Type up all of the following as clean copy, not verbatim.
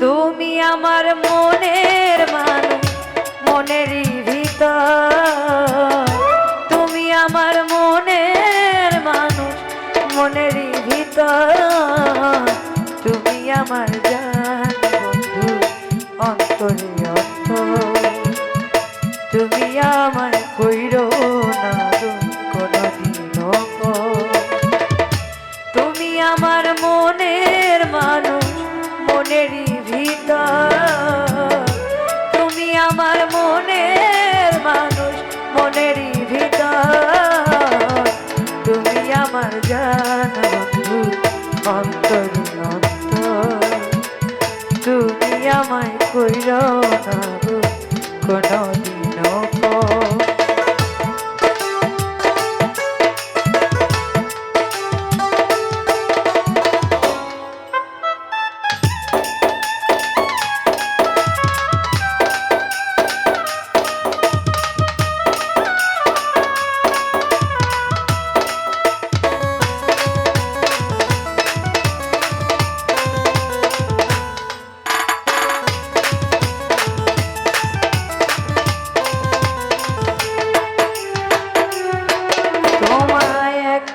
তুমি আমার মনের মানুষ, মনেরই ভিতর। তুমি আমার মনের মানুষ, মনেরই ভিতর। তুমি আমার জান বন্ধু, অন্তরে অন্তর। তুমি আমায় কইরো না কোনদিনও কর। তুমি আমার মনের মানুষ, মনেরই ভিতর। তুমি আমার মনের মানুষ, মনেরই ভিতর। তুমি আমার জান বন্ধু, অন্তরে অন্তর। তুমি আমায় কইরো না কোনদিনও কর।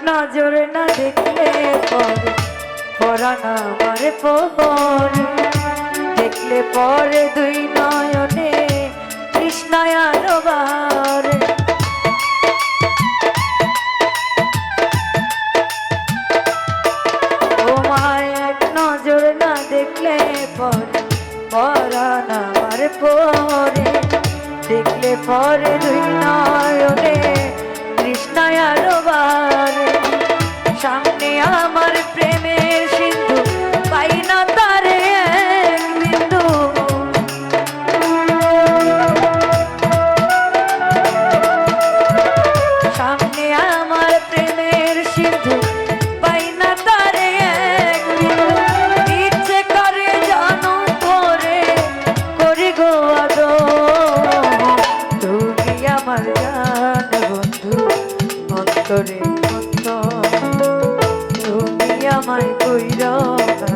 নজর না দেখলে পরে পরাণ আমার পরে। দেখলে পরে দুই নয়নে তৃষ্ণায় আরো বারে। তোমায় এক নজর না দেখলে পরে পরাণ আমার পরে। দেখলে পরে দুই নয়নে তৃষ্ণায় আরো বারে। সামনে আমার প্রেমের সিন্ধু, পাই না তারে এক বিন্দু। সামনে আমার প্রেমের সিন্ধু, পাই না তারে এক বিন্দু। ইচ্ছে করে জানো করে করি গো আদর। তুমি আমার জান বন্ধু, অন্তরে আমায় কইরো না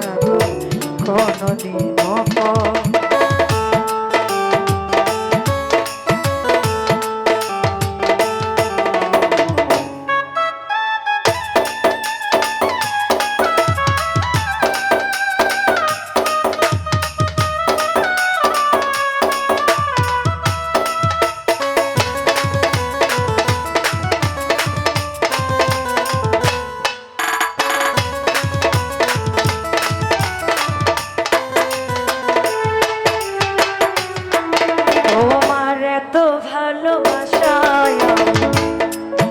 কোনদিনও পর।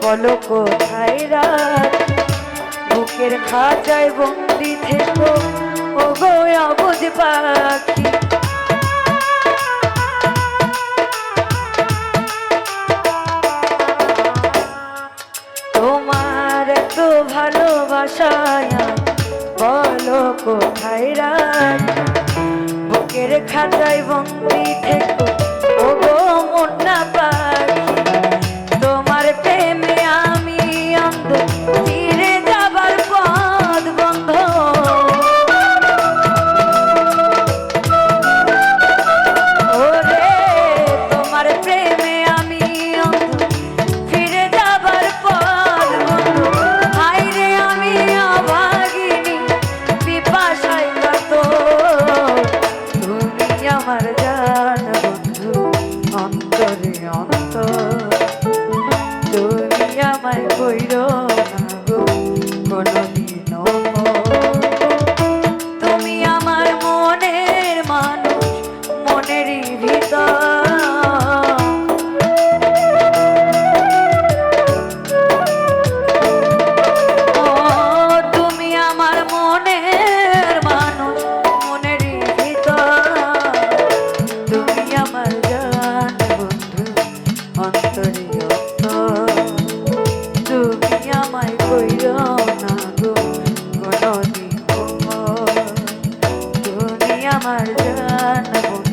বলো কোথায় রাত, বুকের খাঁচায় বন্দি থেকো ও গো অবুঝ পাখি। তোমার এত ভালোবাসায় বলো কোথায় রাত, বুকের খাঁচায় বন্দি থেকো ও গো মুন্না পাখি। তোমার প্রেমে আমি অন্ধ, ফিরে যাবার পথ বন্ধ। ওরে তোমার প্রেমে আমি অন্ধ, ফিরে যাবার পথ বন্ধ। হায় রে আমি অভাগিনী, পিপাসায় কাতর। তুমি আমার জান বন্ধু, অন্তরে অন্তর। তুমি আমায় কইরো না গো কোনদিনও পর। তুমি আমার মনের মানুষ, মনেরই ভিতর। ও তুমি আমার মনের মানুষ, মনেরই ভিতর। তুমি আমার জান বন্ধু, অন্তরে অন্তর। তুমি আমায় কইরো না গো কোনদিনও পর। তুমি আমার জান বন্ধু।